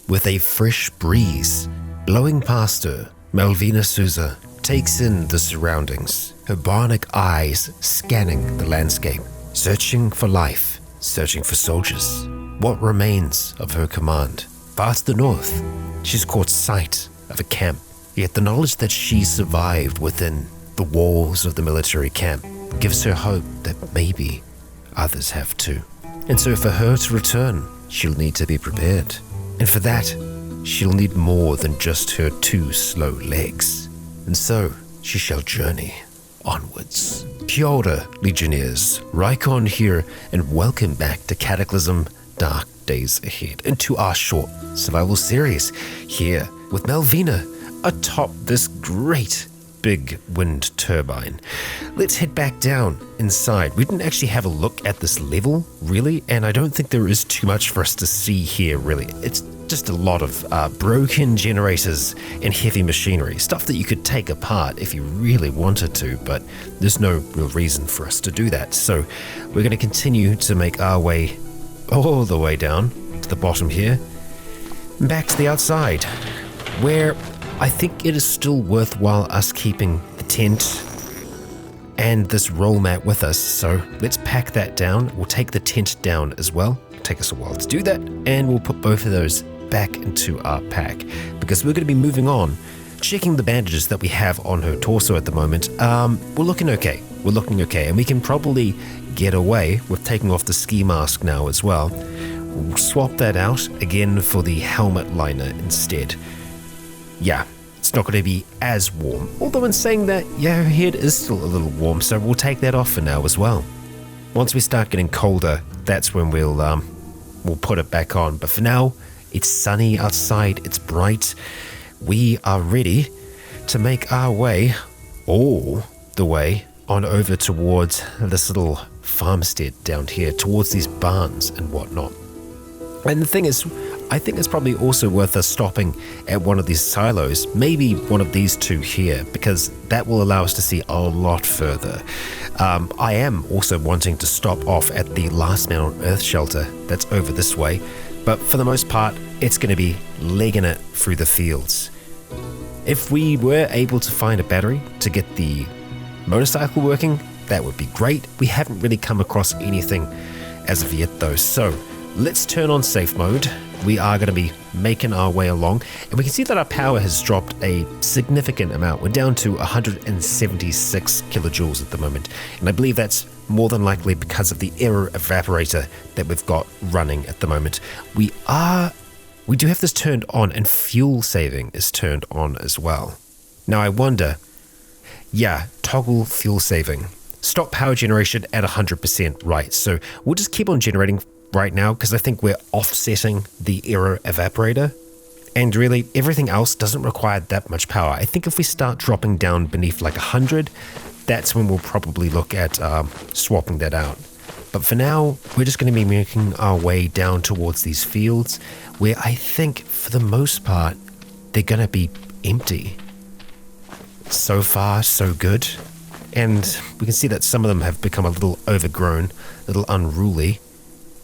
with a fresh breeze blowing past her, Malvina Souza takes in the surroundings, her bionic eyes scanning the landscape, searching for life, searching for soldiers. What remains of her command? Far to the north, she's caught sight of a camp, yet the knowledge that she survived within the walls of the military camp gives her hope that maybe others have too. And so for her to return, she'll need to be prepared. And for that, she'll need more than just her 2 slow legs. And so she shall journey onwards. Kia ora, Legionnaires. Raikon here, and welcome back to Cataclysm Dark Days Ahead, and to our short survival series here with Malvina atop this great big wind turbine. Let's head back down inside. We didn't actually have a look at this level, really, and I don't think there is too much for us to see here, really. It's just a lot of broken generators and heavy machinery, stuff that you could take apart if you really wanted to, but there's no real reason for us to do that. So we're going to continue to make our way all the way down to the bottom here, and back to the outside, where I think it is still worthwhile us keeping the tent and this roll mat with us. So let's pack that down. We'll take the tent down as well. It'll take us a while to do that, and we'll put both of those back into our pack, because we're going to be moving on, checking the bandages that we have on her torso at the moment. We're looking okay. We're looking okay, and we can probably get away with taking off the ski mask now as well. We'll swap that out again for the helmet liner instead. Yeah, it's not going to be as warm. Although in saying that, yeah, her head is still a little warm, so we'll take that off for now as well. Once we start getting colder, that's when we'll put it back on. But for now, it's sunny outside, it's bright. We are ready to make our way all the way on over towards this little farmstead down here, towards these barns and whatnot. And the thing is, I think it's probably also worth us stopping at one of these silos, maybe one of these 2 here, because that will allow us to see a lot further. I am also wanting to stop off at the Last Man on Earth shelter that's over this way, but for the most part, it's going to be legging it through the fields. If we were able to find a battery to get the motorcycle working, that would be great. We haven't really come across anything as of yet though, so let's turn on safe mode. We are going to be making our way along, and we can see that our power has dropped a significant amount. We're down to 176 kilojoules at the moment, and I believe that's more than likely because of the air evaporator that we've got running at the moment. We do have this turned on, and fuel saving is turned on as well. Now I wonder, toggle fuel saving. Stop power generation at 100%, right? So we'll just keep on generating right now, because I think we're offsetting the air evaporator, and really everything else doesn't require that much power. I think if we start dropping down beneath like 100, that's when we'll probably look at swapping that out. But for now, we're just going to be making our way down towards these fields, where I think for the most part they're going to be empty. So far so good, and we can see that some of them have become a little overgrown, a little unruly.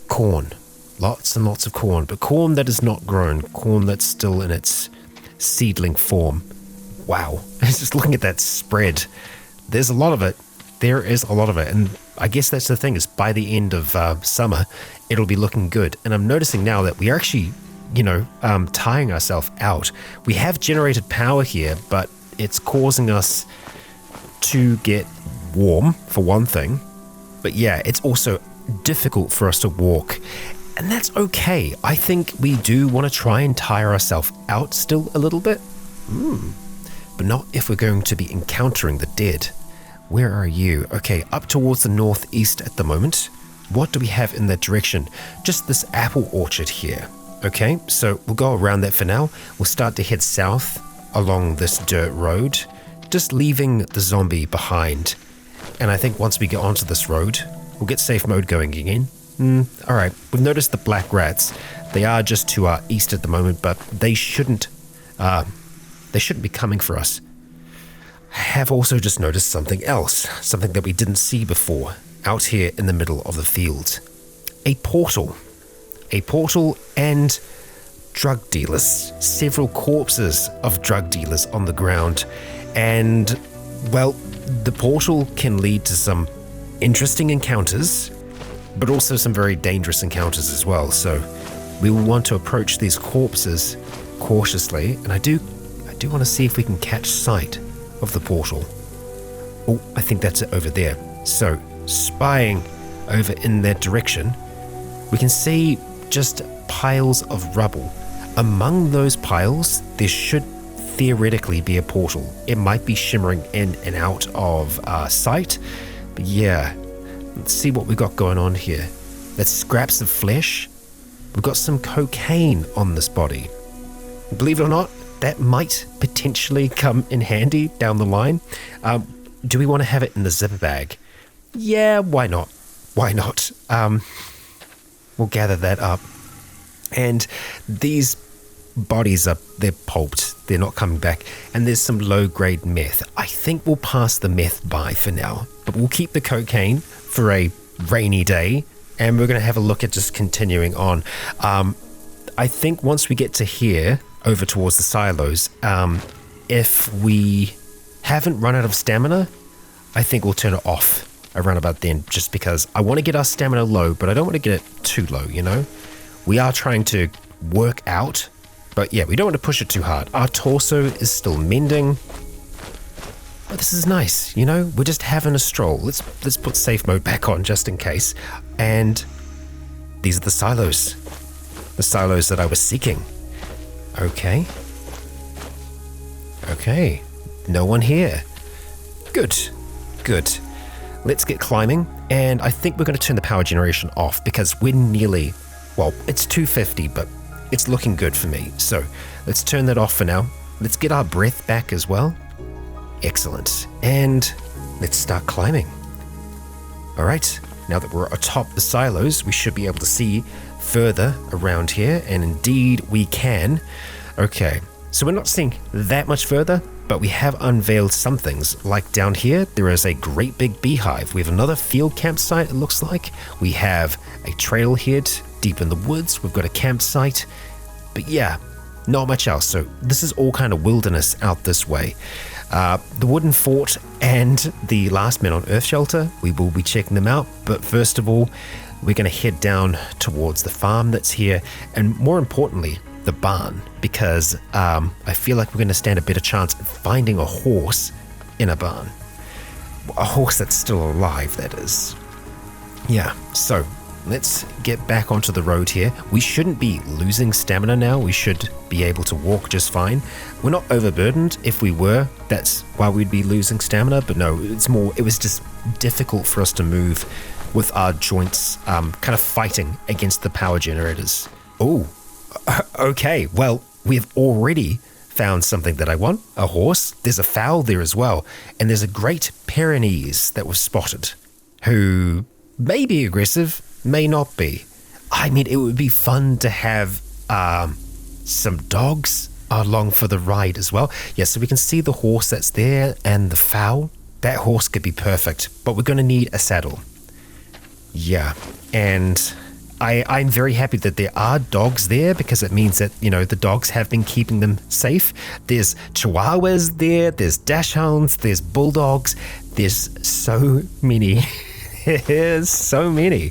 Corn, lots and lots of corn, but corn that is not grown, corn that's still in its seedling form. Wow, just looking at that spread, there's a lot of it. There is a lot of it, and I guess that's the thing, is by the end of summer, it'll be looking good. And I'm noticing now that we are actually, tiring ourselves out. We have generated power here, but it's causing us to get warm, for one thing. But yeah, it's also difficult for us to walk, and that's okay. I think we do want to try and tire ourselves out still a little bit, but not if we're going to be encountering the dead. Where are you? Okay, up towards the northeast at the moment. What do we have in that direction? Just this apple orchard here. Okay, so we'll go around that for now. We'll start to head south along this dirt road, just leaving the zombie behind. And I think once we get onto this road, we'll get safe mode going again. Alright, we've noticed the black rats. They are just to our east at the moment, but they shouldn't be coming for us. I have also just noticed something else, something that we didn't see before, out here in the middle of the field. A portal, and drug dealers, several corpses of drug dealers on the ground. And, well, the portal can lead to some interesting encounters, but also some very dangerous encounters as well. So we will want to approach these corpses cautiously, and I do want to see if we can catch sight of the portal. Oh, I think that's it over there. So, spying over in that direction, we can see just piles of rubble. Among those piles, there should theoretically be a portal. It might be shimmering in and out of sight, but yeah, let's see what we got going on here. That's scraps of flesh. We've got some cocaine on this body. Believe it or not, that might potentially come in handy down the line. Do we want to have it in the zipper bag? Yeah, why not? Why not? We'll gather that up. And these bodies they're pulped. They're not coming back. And there's some low-grade meth. I think we'll pass the meth by for now. But we'll keep the cocaine for a rainy day. And we're going to have a look at just continuing on. I think once we get to here, over towards the silos, if we haven't run out of stamina, I think we'll turn it off around about then, just because I want to get our stamina low, but I don't want to get it too low, you know? We are trying to work out, but yeah, we don't want to push it too hard. Our torso is still mending, but this is nice, you know? We're just having a stroll. Let's put safe mode back on just in case. And these are the silos that I was seeking. Okay, no one here. Good. Let's get climbing, and I think we're going to turn the power generation off because we're nearly, well, it's 250, but it's looking good for me. So let's turn that off for now. Let's get our breath back as well. Excellent. And let's start climbing. All right, now that we're atop the silos, we should be able to see further around here, and indeed we can. Okay, so we're not seeing that much further, but we have unveiled some things. Like down here, there is a great big beehive. We have another field campsite, it looks like. We have a trailhead deep in the woods. We've got a campsite. But yeah, not much else. So this is all kind of wilderness out this way. The wooden fort and the last men on Earth shelter, we will be checking them out. But first of all, we're going to head down towards the farm that's here, and more importantly, the barn, because I feel like we're going to stand a better chance at finding a horse in a barn. A horse that's still alive, that is. Yeah, so let's get back onto the road here. We shouldn't be losing stamina now. We should be able to walk just fine. We're not overburdened. If we were, that's why we'd be losing stamina. But no, it was just difficult for us to move with our joints kind of fighting against the power generators. Oh, okay. Well, we've already found something that I want, a horse. There's a fowl there as well. And there's a great Pyrenees that was spotted who may be aggressive, may not be. I mean, it would be fun to have some dogs along for the ride as well. Yeah, so we can see the horse that's there and the fowl. That horse could be perfect, but we're going to need a saddle. Yeah, and I'm very happy that there are dogs there, because it means that, you know, the dogs have been keeping them safe. There's chihuahuas there, there's dachshunds, there's bulldogs, there's so many. There's so many.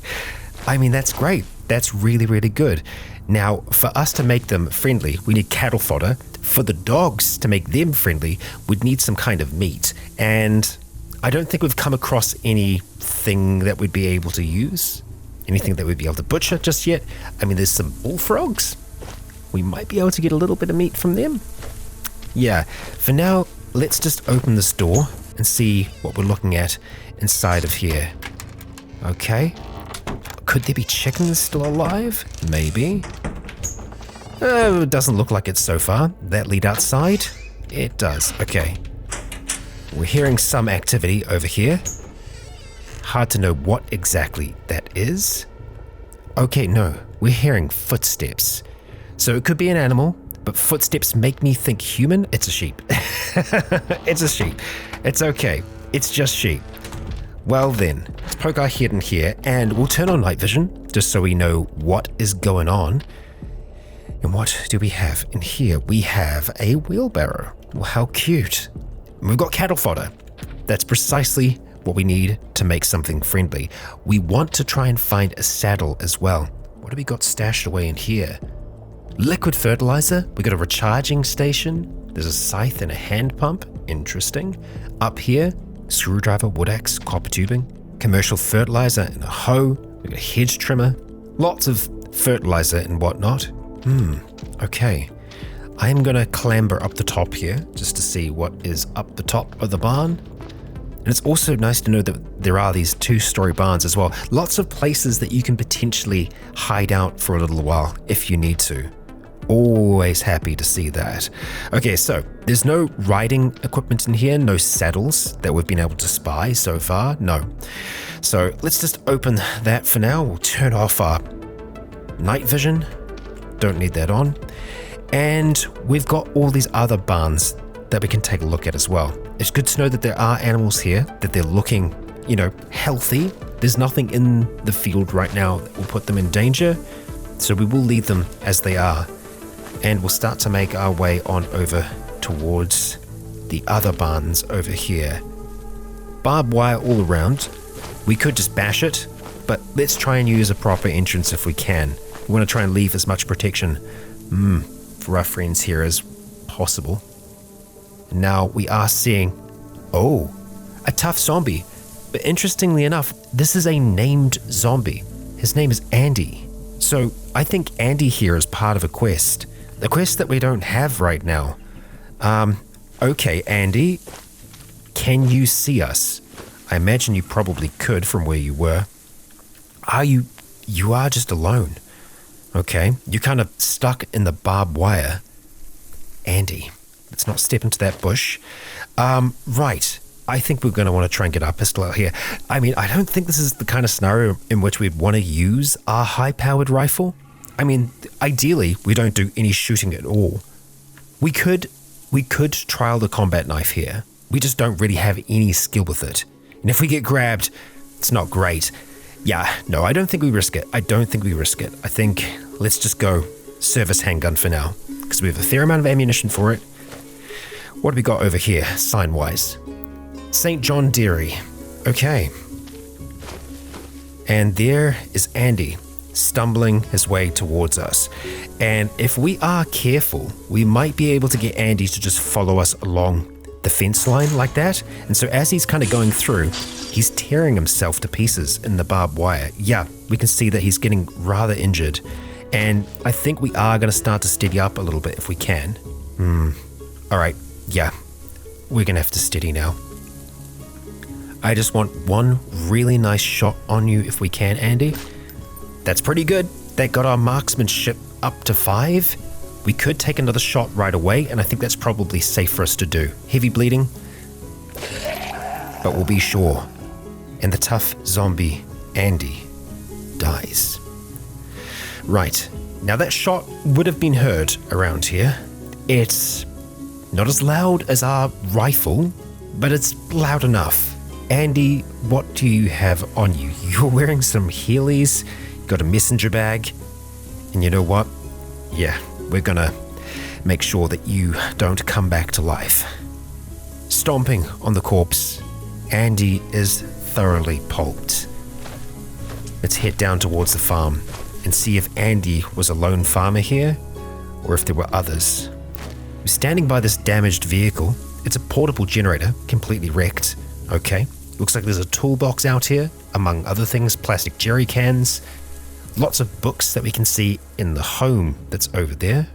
I mean, that's great. That's really, really good. Now, for us to make them friendly, we need cattle fodder. For the dogs to make them friendly, we'd need some kind of meat. And I don't think we've come across anything that we'd be able to use, anything that we'd be able to butcher just yet. I mean, there's some bullfrogs. We might be able to get a little bit of meat from them. Yeah, for now, let's just open this door and see what we're looking at inside of here. Okay. Could there be chickens still alive? Maybe. It doesn't look like it so far. That lead outside? It does. Okay. We're hearing some activity over here. Hard to know what exactly that is. Okay, no. We're hearing footsteps. So it could be an animal, but footsteps make me think human. It's a sheep. It's a sheep. It's okay. It's just sheep. Well then, let's poke our head in here and we'll turn on night vision just so we know what is going on. And what do we have in here? We have a wheelbarrow. Well, how cute. And we've got cattle fodder. That's precisely what we need to make something friendly. We want to try and find a saddle as well. What do we got stashed away in here? Liquid fertilizer. We got a recharging station. There's a scythe and a hand pump. Interesting. Up here, screwdriver, wood axe, copper tubing, commercial fertilizer and a hoe. We got a hedge trimmer. Lots of fertilizer and whatnot. Okay. I am gonna clamber up the top here just to see what is up the top of the barn. And it's also nice to know that there are these 2-story barns as well. Lots of places that you can potentially hide out for a little while if you need to. Always happy to see that. Okay, so there's no riding equipment in here, no saddles that we've been able to spy so far, no. So let's just open that for now. We'll turn off our night vision. Don't need that on. And we've got all these other barns that we can take a look at as well. It's good to know that there are animals here, that they're looking, healthy. There's nothing in the field right now that will put them in danger. So we will leave them as they are. And we'll start to make our way on over towards the other barns over here. Barbed wire all around. We could just bash it, but let's try and use a proper entrance if we can. We want to try and leave as much protection for our friends here as possible. Now we are seeing, a tough zombie. But interestingly enough, this is a named zombie. His name is Andy. So I think Andy here is part of a quest that we don't have right now. Okay, Andy, can you see us? I imagine you probably could from where you were. You are just alone. Okay, you're kind of stuck in the barbed wire. Andy, let's not step into that bush. Right, I think we're going to want to try and get our pistol out here. I mean, I don't think this is the kind of scenario in which we'd want to use our high-powered rifle. I mean, ideally, we don't do any shooting at all. We could trial the combat knife here. We just don't really have any skill with it. And if we get grabbed, it's not great. Yeah, no, I don't think we risk it. I think let's just go service handgun for now, because we have a fair amount of ammunition for it. What do we got over here, sign-wise? St. John Dairy. Okay. And there is Andy, stumbling his way towards us. And if we are careful, we might be able to get Andy to just follow us along the fence line like that. And so as he's kind of going through, he's tearing himself to pieces in the barbed wire. Yeah, we can see that he's getting rather injured. And I think we are going to start to steady up a little bit if we can. All right, yeah, we're going to have to steady now. I just want one really nice shot on you if we can, Andy. That's pretty good. That got our marksmanship up to 5. We could take another shot right away, and I think that's probably safe for us to do. Heavy bleeding, but we'll be sure. And the tough zombie, Andy, dies. Right, now that shot would have been heard around here. It's not as loud as our rifle, but it's loud enough. Andy, what do you have on you? You're wearing some Heelys, got a messenger bag, and you know what? Yeah, we're gonna make sure that you don't come back to life. Stomping on the corpse, Andy is thoroughly pulped. Let's head down towards the farm and see if Andy was a lone farmer here, or if there were others. We're standing by this damaged vehicle. It's a portable generator, completely wrecked. Okay, looks like there's a toolbox out here, among other things, plastic jerry cans, lots of books that we can see in the home that's over there.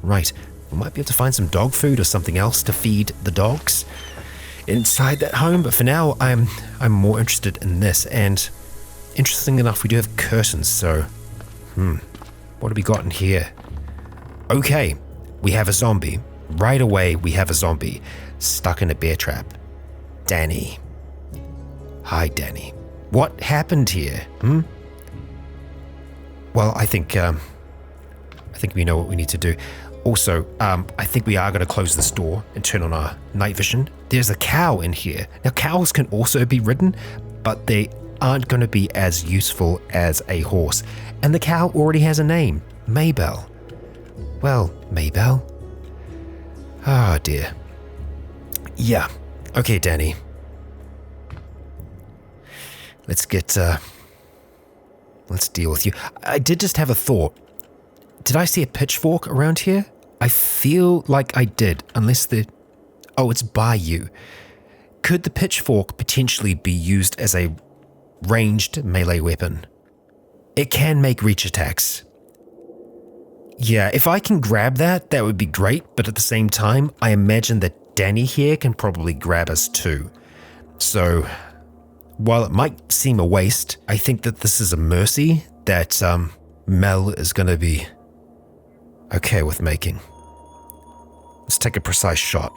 Right, we might be able to find some dog food or something else to feed the dogs inside that home, but for now I'm more interested in this. And interesting enough, we do have curtains, so what have we got in here? Okay, we have a zombie. Right away we have a zombie stuck in a bear trap. Danny. Hi, Danny. What happened here? Well, I think we know what we need to do. Also, I think we are going to close this door and turn on our night vision. There's a cow in here. Now, cows can also be ridden, but they aren't going to be as useful as a horse. And the cow already has a name, Maybell. well, Maybell. Ah, dear. Yeah. Okay, Danny. Let's deal with you. I did just have a thought. Did I see a pitchfork around here? I feel like I did, unless oh, it's by you. Could the pitchfork potentially be used as a ranged melee weapon? It can make reach attacks. Yeah, if I can grab that would be great, but at the same time, I imagine that Danny here can probably grab us too. So, while it might seem a waste, I think that this is a mercy that Mel is going to be okay with making. Let's take a precise shot.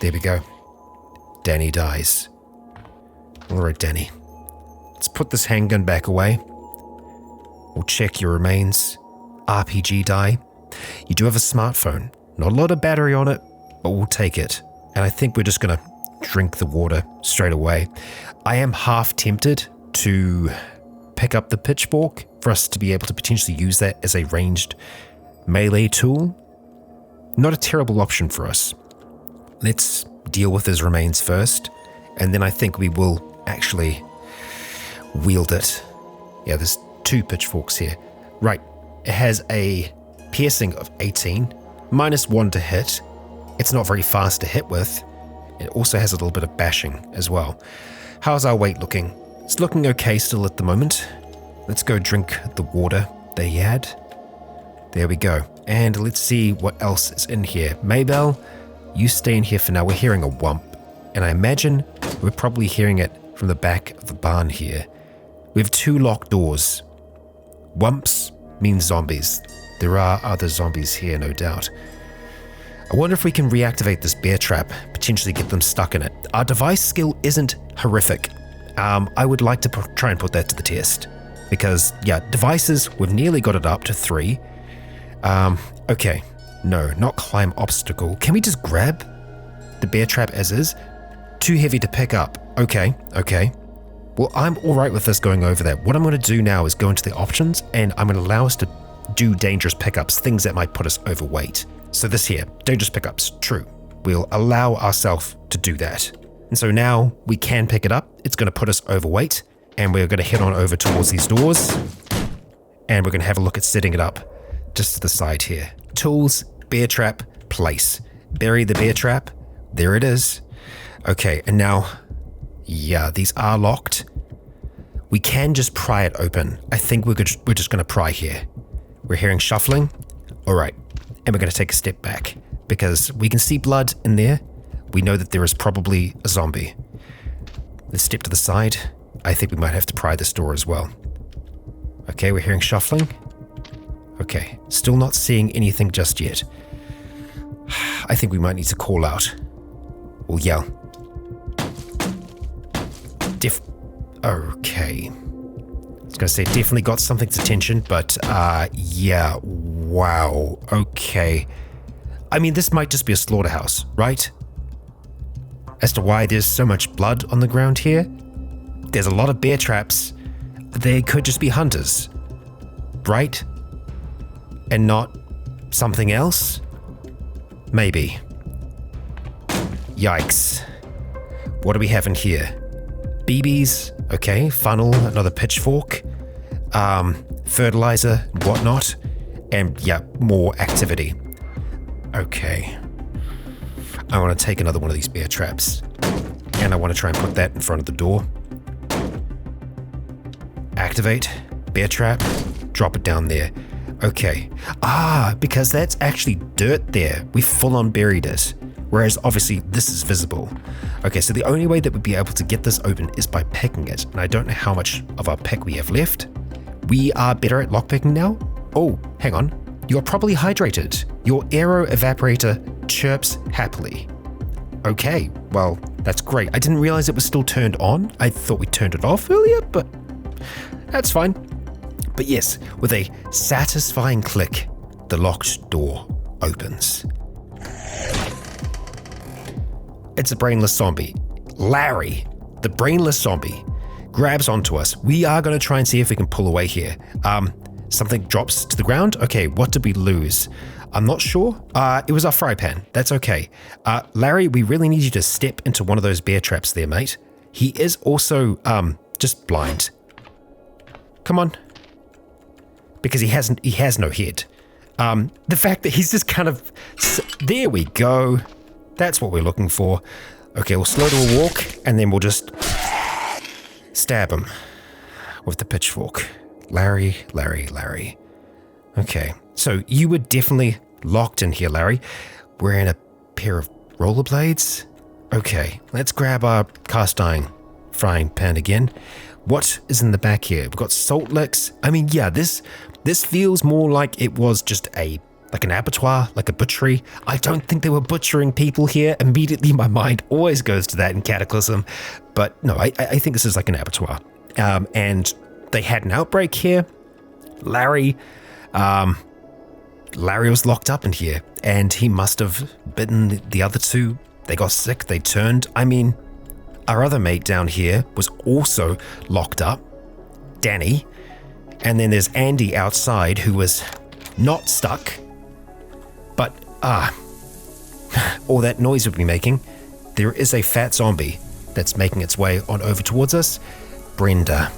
There we go. Danny dies. Alright, Danny. Let's put this handgun back away. We'll check your remains. RPG die. You do have a smartphone. Not a lot of battery on it, but we'll take it. And I think we're just going to drink the water straight away. I am half tempted to pick up the pitchfork for us to be able to potentially use that as a ranged melee tool. Not a terrible option for us. Let's deal with his remains first, and then I think we will actually wield it. Yeah, there's 2 pitchforks here. Right, it has a piercing of 18, -1 to hit. It's not very fast to hit with. It also has a little bit of bashing as well. How's our weight looking? It's looking okay still at the moment. Let's go drink the water they had. There we go. And let's see what else is in here. Maybell, you stay in here for now. We're hearing a whump, and I imagine we're probably hearing it from the back of the barn here. We have 2 locked doors. Whumps means zombies. There are other zombies here, no doubt. I wonder if we can reactivate this bear trap, potentially get them stuck in it. Our device skill isn't horrific. I would like to try and put that to the test. Because, yeah, devices, we've nearly got it up to 3. Okay. No, not climb obstacle. Can we just grab the bear trap as is? Too heavy to pick up. Okay. Well, I'm alright with this going over that. What I'm going to do now is go into the options, and I'm going to allow us to do dangerous pickups, things that might put us overweight. So this here, dangerous pickups, true. We'll allow ourselves to do that. And so now we can pick it up. It's going to put us overweight, and we're going to head on over towards these doors, and we're going to have a look at setting it up just to the side here. Tools, bear trap, place. Bury the bear trap. There it is. Okay, and now, yeah, these are locked. We can just pry it open. I think we're just going to pry here. We're hearing shuffling. All right, and we're going to take a step back because we can see blood in there. We know that there is probably a zombie. Let's step to the side. I think we might have to pry this door as well. Okay, we're hearing shuffling. Okay, still not seeing anything just yet. I think we might need to call out. Or yell. Okay. I was going to say definitely got something's attention, but yeah, wow, okay. I mean, this might just be a slaughterhouse, right? As to why there's so much blood on the ground here, there's a lot of bear traps. They could just be hunters, right? And not something else? Maybe. Yikes. What do we have in here? BBs, okay, funnel, another pitchfork, fertilizer, whatnot, and yeah, more activity. Okay. I want to take another one of these bear traps, and I want to try and put that in front of the door. Activate, bear trap, drop it down there. Okay. Because that's actually dirt there. We full on buried it. Whereas obviously this is visible. Okay, so the only way that we'd be able to get this open is by picking it. And I don't know how much of our pick we have left. We are better at lockpicking now. Oh, hang on. You're probably hydrated. Your aero evaporator chirps happily. Okay, well, that's great. I didn't realize it was still turned on. I thought we turned it off earlier, but that's fine. But yes, with a satisfying click, the locked door opens. It's a brainless zombie. Larry, the brainless zombie, grabs onto us. We are going to try and see if we can pull away here. Something drops to the ground. Okay, what did we lose? I'm not sure. It was our fry pan. That's okay. Larry, we really need you to step into one of those bear traps there, mate. He is also just blind. Come on. Because he has no head. The fact that he's just kind of... There we go. That's what we're looking for. Okay, we'll slow to a walk, and then we'll just stab him with the pitchfork. Larry. Okay, so you were definitely locked in here, Larry. Wearing a pair of rollerblades? Okay, let's grab our cast iron frying pan again. What is in the back here? We've got salt licks. I mean, yeah, this feels more like it was just like an abattoir, like a butchery. I don't think they were butchering people here. Immediately my mind always goes to that in Cataclysm. But no, I think this is like an abattoir. And they had an outbreak here. Larry was locked up in here, and he must have bitten the other two. They got sick, they turned. I mean, our other mate down here was also locked up, Danny. And then there's Andy outside, who was not stuck. But, all that noise we've been making, there is a fat zombie that's making its way on over towards us. Brenda.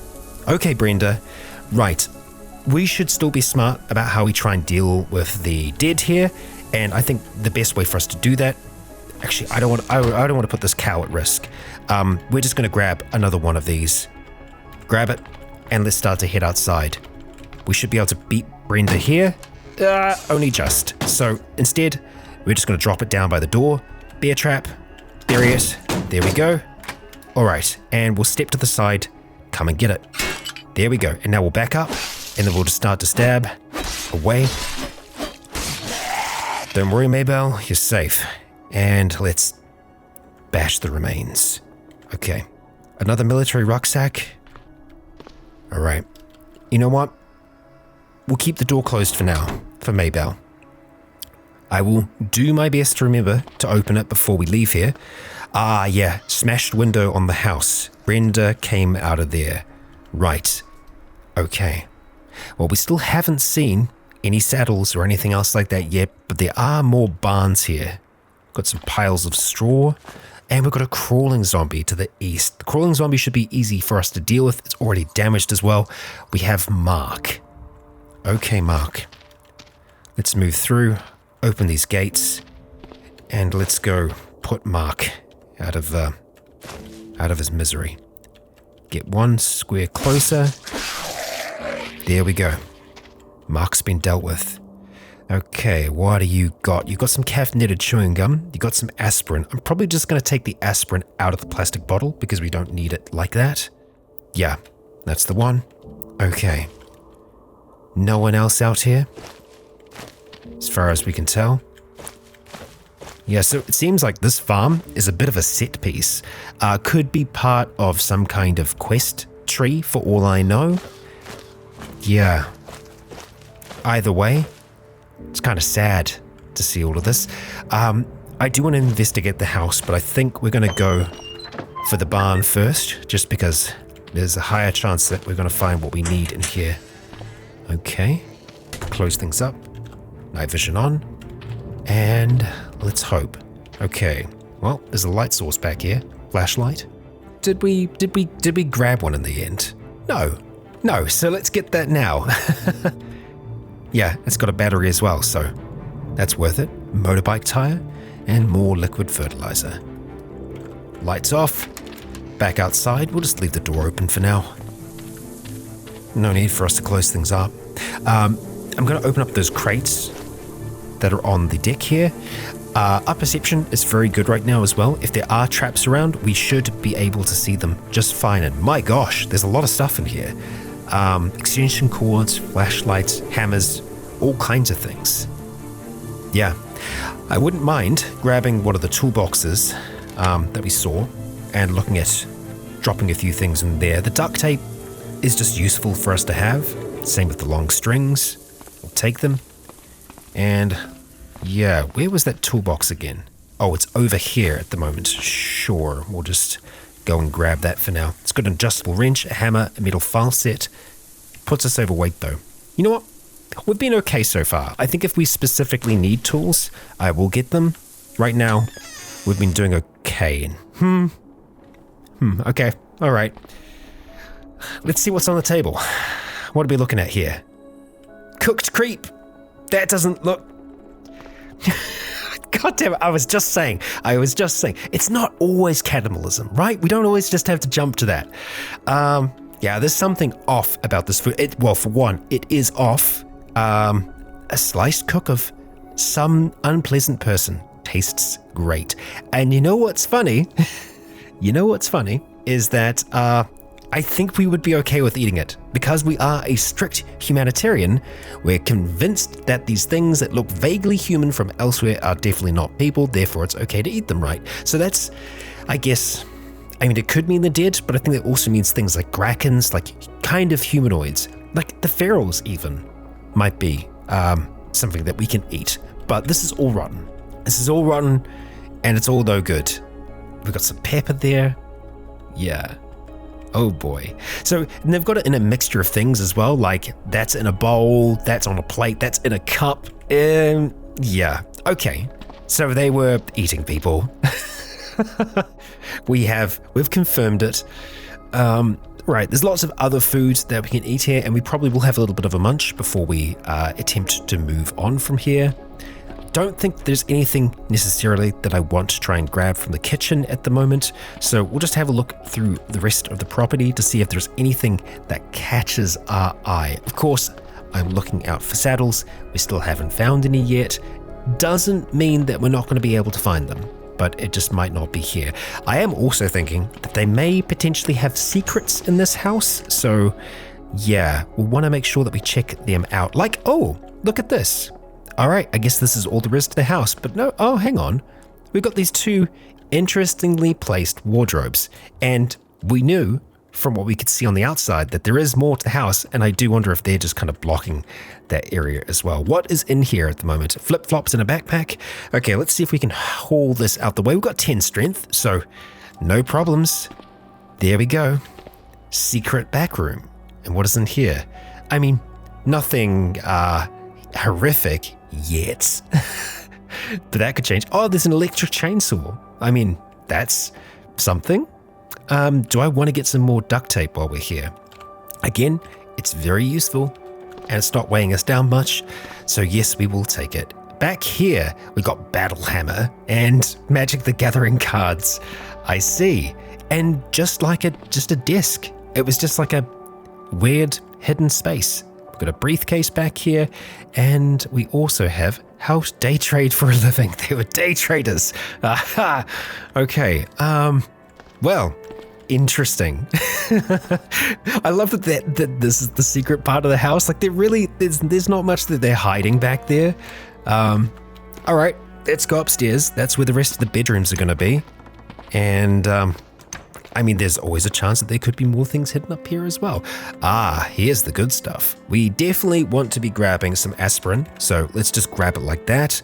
Okay, Brenda. Right. We should still be smart about how we try and deal with the dead here. And I think the best way for us to do that... Actually, I don't want to put this cow at risk. We're just going to grab another one of these. Grab it, and let's start to head outside. We should be able to beat Brenda here. Only just. So instead, we're just going to drop it down by the door. Bear trap. Bury it. There we go. All right, and we'll step to the side. Come and get it. There we go. And now we'll back up, and then we'll just start to stab away. Don't worry, Maybell. You're safe. And let's bash the remains. Okay. Another military rucksack. All right. You know what? We'll keep the door closed for now, for Maybell. I will do my best to remember to open it before we leave here. Ah, yeah. Smashed window on the house. Brenda came out of there. Right. Okay. Well, we still haven't seen any saddles or anything else like that yet, but there are more barns here. Got some piles of straw, and we've got a crawling zombie to the east. The crawling zombie should be easy for us to deal with. It's already damaged as well. We have Mark. Okay, Mark. Let's move through, open these gates, and let's go put Mark out of his misery. Get one square closer. There we go. Mark's been dealt with. Okay, what do you got? You got some caffeinated chewing gum. You got some aspirin. I'm probably just going to take the aspirin out of the plastic bottle because we don't need it like that. Yeah, that's the one. Okay. No one else out here? As far as we can tell. Yeah, so it seems like this farm is a bit of a set piece. Could be part of some kind of quest tree for all I know. Yeah. Either way, it's kind of sad to see all of this. I do want to investigate the house, but I think we're going to go for the barn first, just because there's a higher chance that we're going to find what we need in here. Okay, close things up, night vision on, and let's hope. Okay, well, there's a light source back here, flashlight. Did we grab one in the end? No, so let's get that now. Yeah, it's got a battery as well, so that's worth it. Motorbike tire and more liquid fertilizer. Lights off. Back outside. We'll just leave the door open for now. No need for us to close things up. I'm going to open up those crates that are on the deck here. Our perception is very good right now as well. If there are traps around, we should be able to see them just fine. And my gosh, there's a lot of stuff in here. Extension cords, flashlights, hammers, all kinds of things. Yeah, I wouldn't mind grabbing one of the toolboxes that we saw and looking at dropping a few things in there. The duct tape is just useful for us to have. Same with the long strings. We'll take them. And yeah, where was that toolbox again? Oh, it's over here at the moment. Sure, we'll just go and grab that for now. It's got an adjustable wrench, a hammer, a metal file set. Puts us overweight though. You know what? We've been okay so far. I think if we specifically need tools, I will get them. Right now, we've been doing okay. Okay. All right. Let's see what's on the table. What are we looking at here? Cooked creep. That doesn't look... God damn it, I was just saying. It's not always cannibalism, right? We don't always just have to jump to that. Yeah, there's something off about this food. Well, for one, it is off. A sliced cook of some unpleasant person tastes great. And you know what's funny? Is that I think we would be okay with eating it. Because we are a strict humanitarian, we're convinced that these things that look vaguely human from elsewhere are definitely not people, therefore it's okay to eat them, right? So that's, I guess, it could mean the dead, but I think that also means things like krakens, like kind of humanoids, like the ferals even, might be something that we can eat. But this is all rotten. And it's all no good. We've got some pepper there. Yeah. Oh boy. So and they've got it in a mixture of things as well, like that's in a bowl, that's on a plate, that's in a cup. Yeah. Okay. So they were eating people. We've confirmed it. Right, there's lots of other foods that we can eat here, and we probably will have a little bit of a munch before we attempt to move on from here. Don't think there's anything necessarily that I want to try and grab from the kitchen at the moment, so we'll just have a look through the rest of the property to see if there's anything that catches our eye. Of course, I'm looking out for saddles. We still haven't found any yet. Doesn't mean that we're not going to be able to find them, but it just might not be here. I am also thinking that they may potentially have secrets in this house, so yeah, we'll want to make sure that we check them out. Like, oh, look at this. All right, I guess this is all there is to the house, but no, oh, hang on. We've got these two interestingly placed wardrobes, and we knew from what we could see on the outside that there is more to the house, and I do wonder if they're just kind of blocking that area as well. What is in here at the moment? Flip-flops and a backpack? Okay, let's see if we can haul this out the way. We've got 10 strength, so no problems. There we go. Secret back room. And what is in here? Nothing horrific yet. But that could change. Oh, there's an electric chainsaw. That's something. Do I want to get some more duct tape while we're here? Again, it's very useful and it's not weighing us down much. So yes, we will take it. Back here, we got Battle Hammer and Magic the Gathering cards. I see. And just a desk. It was just like a weird hidden space. We've got a briefcase back here, and we also have house day trade for a living. They were day traders. Aha. Okay. Well, interesting. I love that this is the secret part of the house. Like there's not much that they're hiding back there. All right, let's go upstairs. That's where the rest of the bedrooms are going to be. And there's always a chance that there could be more things hidden up here as well. Here's the good stuff. We definitely want to be grabbing some aspirin, so let's just grab it like that.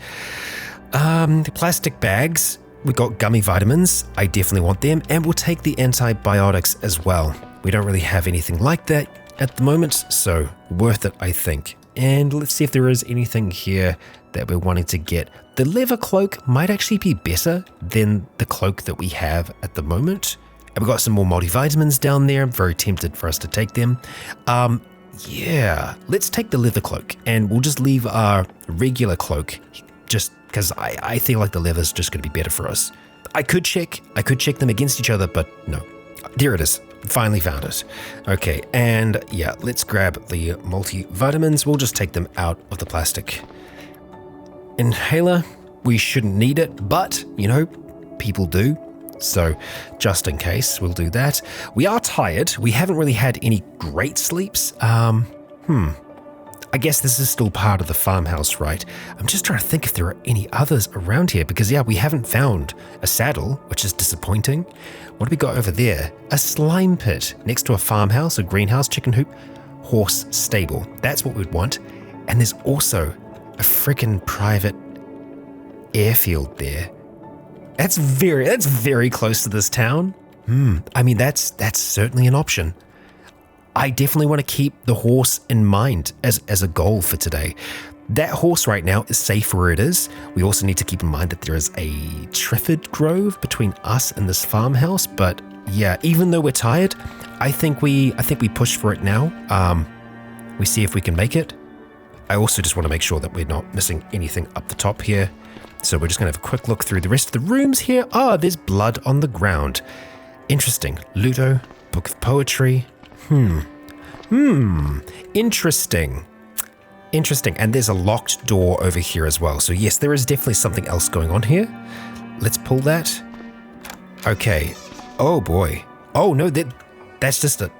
The plastic bags. We got gummy vitamins. I definitely want them, and we'll take the antibiotics as well. We don't really have anything like that at the moment, so worth it, I think. And let's see if there is anything here that we're wanting to get. The leather cloak might actually be better than the cloak that we have at the moment. And we've got some more multivitamins down there. I'm very tempted for us to take them. Yeah, let's take the leather cloak, and we'll just leave our regular cloak just because I feel like the leather's just going to be better for us. I could check them against each other, but no. There it is. Finally found it. Okay, and yeah, let's grab the multivitamins. We'll just take them out of the plastic. Inhaler, we shouldn't need it, but, people do. So just in case, we'll do that. We are tired. We haven't really had any great sleeps. I guess this is still part of the farmhouse, right? I'm just trying to think if there are any others around here because, yeah, we haven't found a saddle, which is disappointing. What do we got over there? A slime pit next to a farmhouse, a greenhouse, chicken coop, horse stable. That's what we'd want. And there's also a freaking private airfield there. That's very close to this town. That's certainly an option. I definitely want to keep the horse in mind as a goal for today. That horse right now is safe where it is. We also need to keep in mind that there is a triffid grove between us and this farmhouse. But yeah, even though we're tired, I think we push for it now. We see if we can make it. I also just want to make sure that we're not missing anything up the top here. So we're just going to have a quick look through the rest of the rooms here. Ah, there's blood on the ground. Interesting. Ludo, book of poetry. Interesting. Interesting. And there's a locked door over here as well. So yes, there is definitely something else going on here. Let's pull that. Okay. Oh boy. Oh no, that's just a,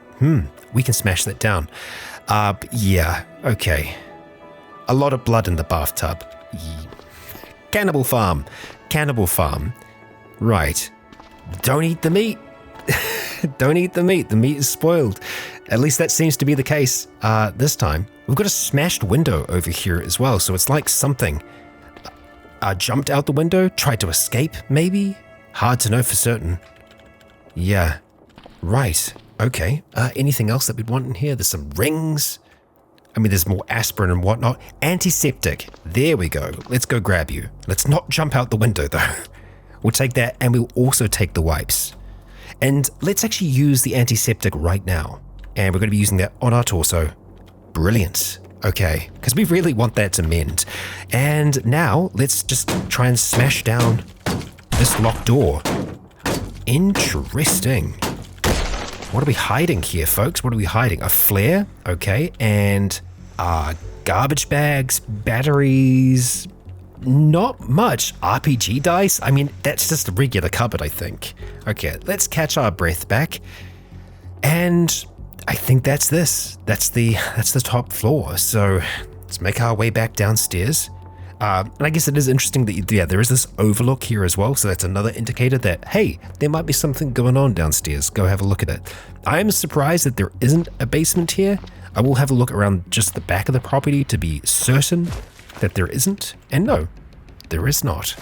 we can smash that down. Yeah, okay. A lot of blood in the bathtub. Cannibal farm. Cannibal farm. Right. Don't eat the meat. Don't eat the meat. The meat is spoiled. At least that seems to be the case this time. We've got a smashed window over here as well. So it's like something jumped out the window, tried to escape, maybe? Hard to know for certain. Yeah. Right. Okay. Anything else that we'd want in here? There's some rings. I mean, there's more aspirin and whatnot. Antiseptic. There we go. Let's go grab you. Let's not jump out the window, though. We'll take that, and we'll also take the wipes. And let's actually use the antiseptic right now. And we're going to be using that on our torso. Brilliant. Okay, because we really want that to mend. And now, let's just try and smash down this locked door. Interesting. What are we hiding here, folks? What are we hiding? A flare? Okay, and garbage bags, batteries, not much. RPG dice? I mean, that's just a regular cupboard, I think. Okay, let's catch our breath back. And I think that's this. That's the top floor. So let's make our way back downstairs. And I guess it is interesting that, there is this overlook here as well. So that's another indicator that, hey, there might be something going on downstairs. Go have a look at it. I am surprised that there isn't a basement here. I will have a look around just the back of the property to be certain that there isn't. And no, there is not.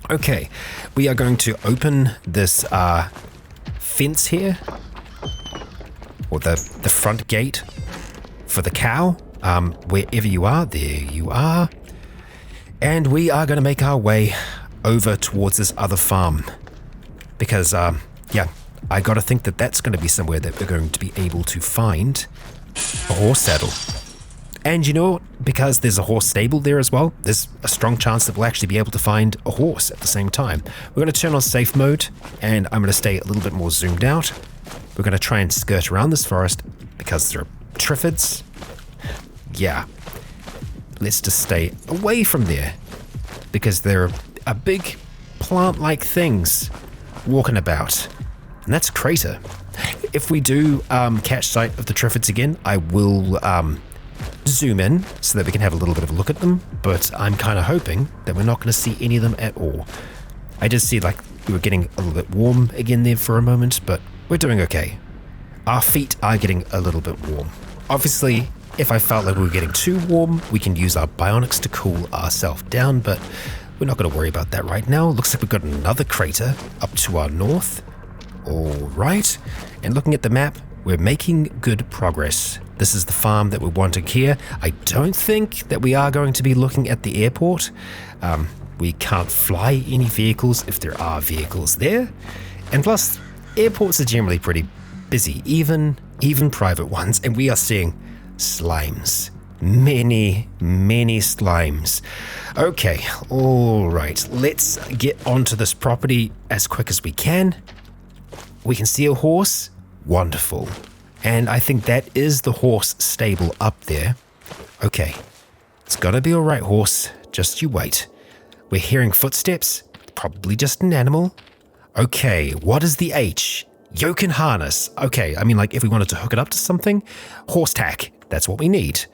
Okay, we are going to open this fence here, or the front gate for the cow. Wherever you are, there you are. And we are going to make our way over towards this other farm. Because, I got to think that that's going to be somewhere that we're going to be able to find a horse saddle. And you know, because there's a horse stable there as well, there's a strong chance that we'll actually be able to find a horse at the same time. We're going to turn on safe mode, and I'm going to stay a little bit more zoomed out. We're going to try and skirt around this forest because there are triffids. Yeah. Let's just stay away from there because there are big plant-like things walking about. And that's Crater. If we do catch sight of the triffids again, I will zoom in so that we can have a little bit of a look at them. But I'm kind of hoping that we're not going to see any of them at all. I just see like we were getting a little bit warm again there for a moment, but we're doing okay. Our feet are getting a little bit warm. Obviously, if I felt like we were getting too warm, we can use our bionics to cool ourselves down, but we're not going to worry about that right now. Looks like we've got another crater up to our north. All right. And looking at the map, we're making good progress. This is the farm that we're wanting here. I don't think that we are going to be looking at the airport. We can't fly any vehicles if there are vehicles there. And plus, airports are generally pretty busy, even private ones, and we are seeing slimes. Many slimes. Okay, all right. Let's get onto this property as quick as we can. We can see a horse. Wonderful. And I think that is the horse stable up there. Okay. It's gonna be all right, horse. Just you wait. We're hearing footsteps. Probably just an animal. Okay, what is the H? Yoke and harness. Okay, I mean, like if we wanted to hook it up to something, horse tack. That's what we need.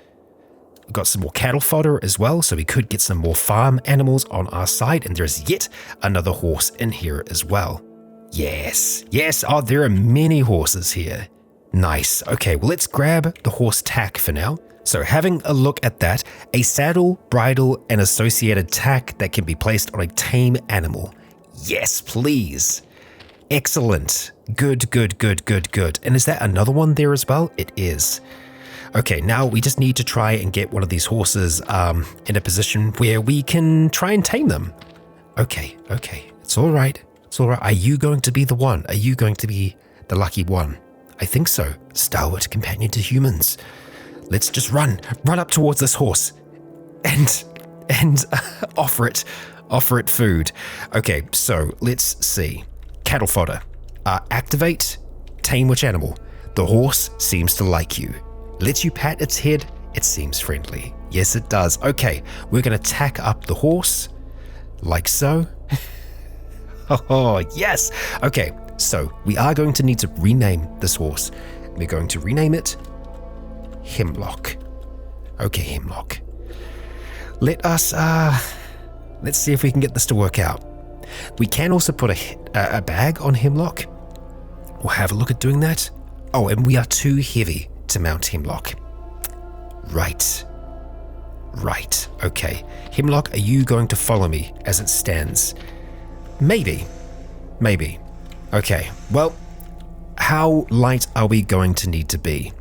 We've got some more cattle fodder as well, so we could get some more farm animals on our side, and there's yet another horse in here as well. Yes. Oh, there are many horses here. Nice. Okay, well, let's grab the horse tack for now. So having a look at that, a saddle, bridle, and associated tack that can be placed on a tame animal. Yes, please. Excellent. Good, good, good, good, good. And is that another one there as well? It is. Okay, now we just need to try and get one of these horses in a position where we can try and tame them. Okay, it's all right. It's all right. Are you going to be the one? Are you going to be the lucky one? I think so. Stalwart companion to humans. Let's just run up towards this horse and offer it food. Okay, so let's see. Cattle fodder. Activate, tame which animal? The horse seems to like you. Lets you pat its head, it seems friendly. Yes, it does. Okay, we're going to tack up the horse, like so. Oh, yes. Okay, so we are going to need to rename this horse. We're going to rename it Hemlock. Okay, Hemlock. Let's see if we can get this to work out. We can also put a bag on Hemlock. We'll have a look at doing that. Oh, and we are too heavy to mount Hemlock. Right. Okay. Hemlock, are you going to follow me as it stands? Maybe. Okay. Well, how light are we going to need to be?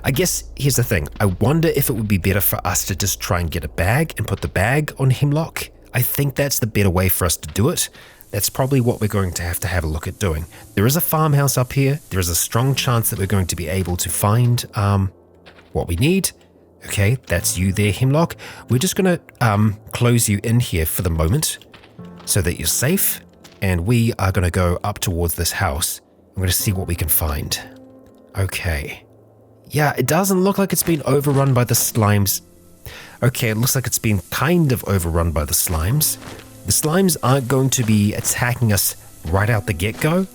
I guess here's the thing. I wonder if it would be better for us to just try and get a bag and put the bag on Hemlock. I think that's the better way for us to do it. That's probably what we're going to have a look at doing. There is a farmhouse up here. There is a strong chance that we're going to be able to find what we need. Okay, that's you there, Hemlock. We're just going to close you in here for the moment so that you're safe. And we are going to go up towards this house. I'm going to see what we can find. Okay. Yeah, it doesn't look like it's been overrun by the slimes. Okay, it looks like it's been kind of overrun by the slimes. The slimes aren't going to be attacking us right out the get-go.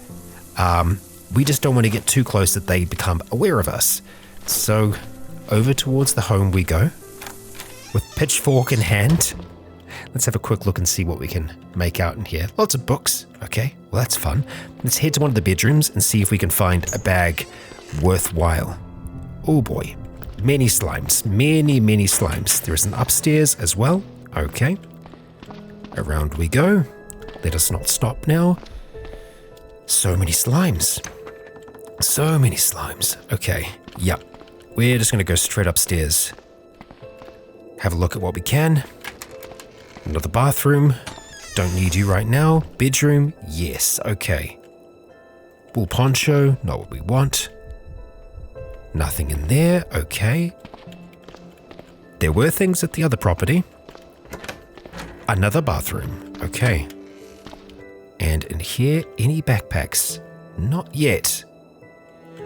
We just don't want to get too close that they become aware of us. So over towards the home we go with pitchfork in hand. Let's have a quick look and see what we can make out in here. Lots of books. Okay, well that's fun. Let's head to one of the bedrooms and see if we can find a bag worthwhile. Oh boy, many slimes, many slimes. There is an upstairs as well. Okay. Around we go. Let us not stop now. So many slimes. Okay, yep. We're just going to go straight upstairs. Have a look at what we can. Another bathroom. Don't need you right now. Bedroom. Yes, okay. Wool poncho. Not what we want. Nothing in there. Okay. There were things at the other property. Another bathroom. Okay. And in here, any backpacks? Not yet.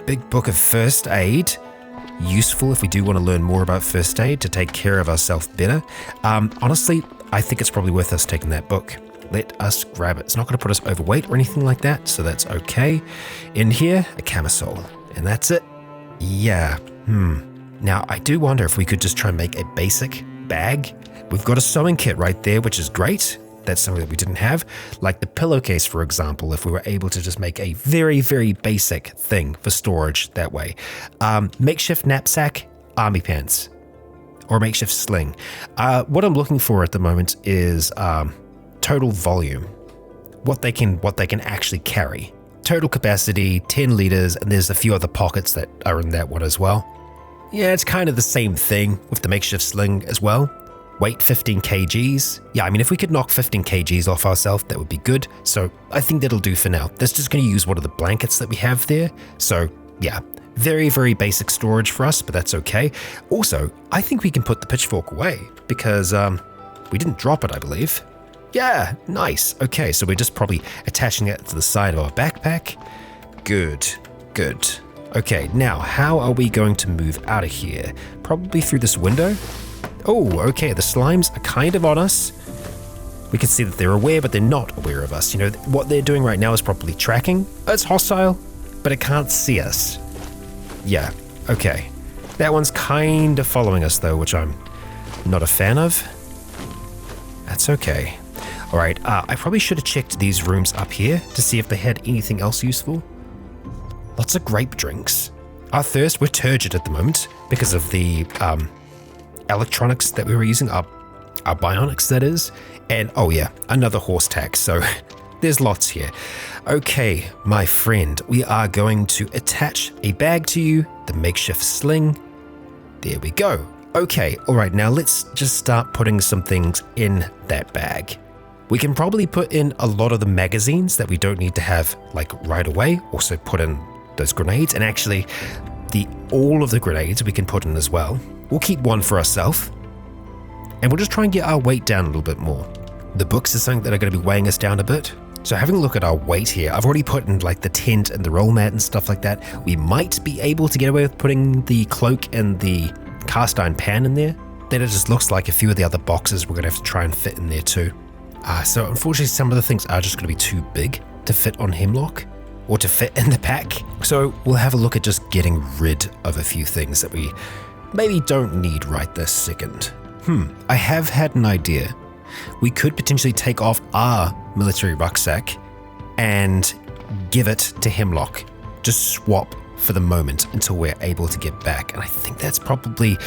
Big book of first aid. Useful if we do want to learn more about first aid to take care of ourselves better. Honestly, I think it's probably worth us taking that book. Let us grab it. It's not going to put us overweight or anything like that, so that's okay. In here, a camisole. And that's it. Yeah. Now, I do wonder if we could just try and make a basic bag. We've got a sewing kit right there, which is great. That's something that we didn't have. Like the pillowcase, for example, if we were able to just make a very, very basic thing for storage that way. Makeshift knapsack, army pants, or makeshift sling. What I'm looking for at the moment is total volume, what they can actually carry. Total capacity, 10 liters, and there's a few other pockets that are in that one as well. Yeah, it's kind of the same thing with the makeshift sling as well. Weight 15 kgs. Yeah, I mean, if we could knock 15 kgs off ourselves, that would be good. So I think that'll do for now. That's just going to use one of the blankets that we have there. So yeah, very, very basic storage for us, but that's okay. Also, I think we can put the pitchfork away because we didn't drop it, I believe. Yeah, nice. Okay, so we're just probably attaching it to the side of our backpack. Good. Okay, now how are we going to move out of here? Probably through this window. Oh, okay, the slimes are kind of on us. We can see that they're aware, but they're not aware of us. You know, what they're doing right now is probably tracking. It's hostile, but it can't see us. Yeah, okay. That one's kind of following us though, which I'm not a fan of. That's okay. All right, I probably should have checked these rooms up here to see if they had anything else useful. Lots of grape drinks. Our thirst, we're turgid at the moment because of the electronics that we were using, our bionics that is, and oh yeah, another horse tack. So there's lots here. Okay, my friend, we are going to attach a bag to you, the makeshift sling. There we go. Okay, all right, now let's just start putting some things in that bag. We can probably put in a lot of the magazines that we don't need to have like right away. Also put in those grenades, and actually all of the grenades we can put in as well. We'll keep one for ourselves, and we'll just try and get our weight down a little bit more. The books are something that are going to be weighing us down a bit. So having a look at our weight here, I've already put in like the tent and the roll mat and stuff like that. We might be able to get away with putting the cloak and the cast iron pan in there. Then it just looks like a few of the other boxes we're going to have to try and fit in there too. So unfortunately some of the things are just going to be too big to fit on Hemlock or to fit in the pack. So we'll have a look at just getting rid of a few things that we maybe don't need right this second. I have had an idea. We could potentially take off our military rucksack and give it to Hemlock. Just swap for the moment until we're able to get back. And I think that's probably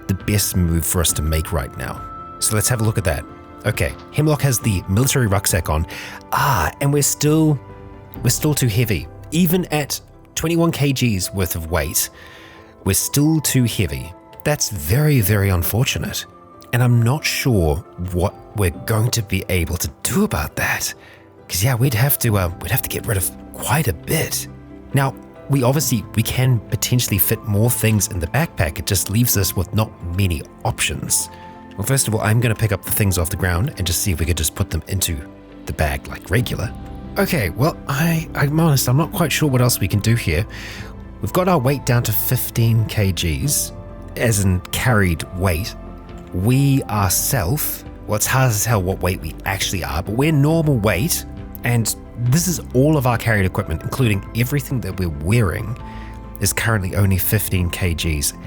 the best move for us to make right now. So let's have a look at that. Okay, Hemlock has the military rucksack on. And we're still too heavy. Even at 21 kgs worth of weight, we're still too heavy. That's very, very unfortunate. And I'm not sure what we're going to be able to do about that. Because yeah, we'd have to get rid of quite a bit. Now, we can potentially fit more things in the backpack. It just leaves us with not many options. Well, first of all, I'm going to pick up the things off the ground and just see if we could just put them into the bag like regular. Okay, well, I'm honest, I'm not quite sure what else we can do here. We've got our weight down to 15 kgs, as in carried weight. We ourselves, well, it's hard to tell what weight we actually are, but we're normal weight, and this is all of our carried equipment, including everything that we're wearing, is currently only 15 kgs,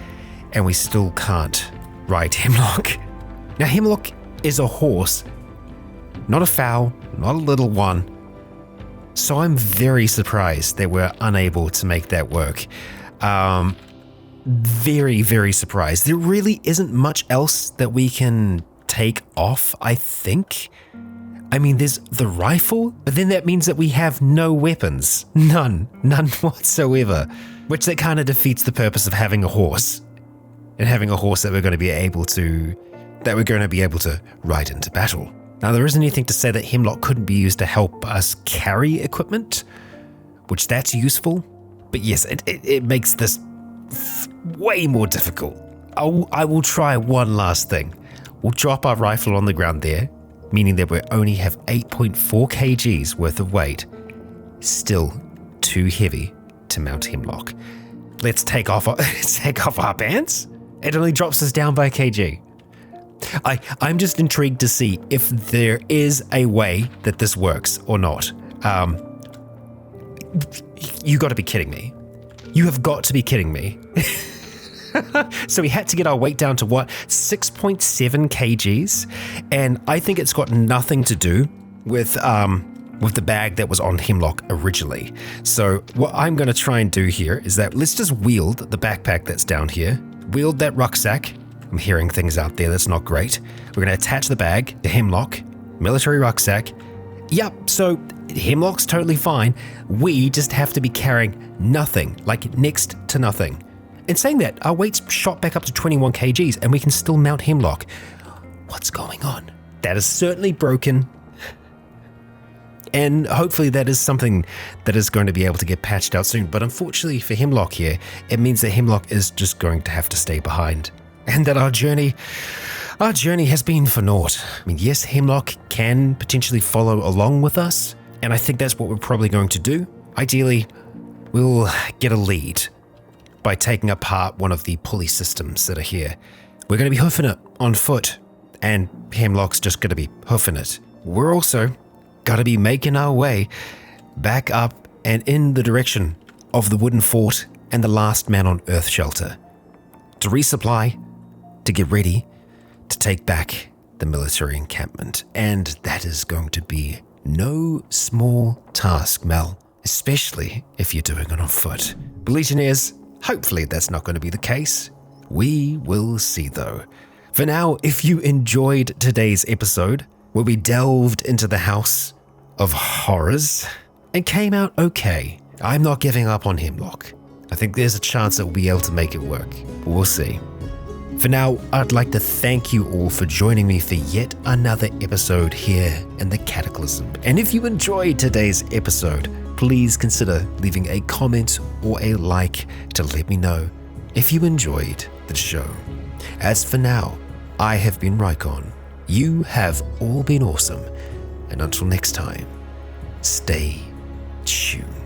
and we still can't ride Hemlock. Now, Hemlock is a horse, not a foal, not a little one, so I'm very surprised that we're unable to make that work. Very, very surprised. There really isn't much else that we can take off, I think. I mean, there's the rifle, but then that means that we have no weapons. None whatsoever. Which that kind of defeats the purpose of having a horse. And having a horse that we're going to be able to ride into battle. Now, there isn't anything to say that Hemlock couldn't be used to help us carry equipment, which that's useful. But yes, it makes this way more difficult. I will try one last thing. We'll drop our rifle on the ground there, meaning that we only have 8.4 kgs worth of weight. Still too heavy to mount Hemlock. Let's take off our pants. It only drops us down by a kg. I'm just intrigued to see if there is a way that this works or not. You got to be kidding me. You have got to be kidding me. So we had to get our weight down to 6.7 kgs, and I think it's got nothing to do with the bag that was on Hemlock originally. So what I'm going to try and do here is that let's just wield the backpack that's down here, wield that rucksack. I'm hearing things out there that's not great. We're going to attach the bag to Hemlock, military rucksack. Yep, so Hemlock's totally fine. We just have to be carrying nothing, like next to nothing. In saying that, our weight's shot back up to 21 kgs and we can still mount Hemlock. What's going on? That is certainly broken. And hopefully that is something that is going to be able to get patched out soon. But unfortunately for Hemlock here, it means that Hemlock is just going to have to stay behind. And that our journey has been for naught. I mean, yes, Hemlock can potentially follow along with us, and I think that's what we're probably going to do. Ideally, we'll get a lead by taking apart one of the pulley systems that are here. We're going to be hoofing it on foot, and Hemlock's just going to be hoofing it. We're also got to be making our way back up and in the direction of the wooden fort and the last man on Earth shelter to resupply, to get ready to take back the military encampment. And that is going to be no small task, Mel, especially if you're doing it on foot. But Legionnaires, hopefully that's not going to be the case. We will see though. For now, if you enjoyed today's episode, where we delved into the house of horrors and came out okay. I'm not giving up on Hemlock. I think there's a chance that we'll be able to make it work. We'll see. For now, I'd like to thank you all for joining me for yet another episode here in the Cataclysm. And if you enjoyed today's episode, please consider leaving a comment or a like to let me know if you enjoyed the show. As for now, I have been Rykon. You have all been awesome. And until next time, stay tuned.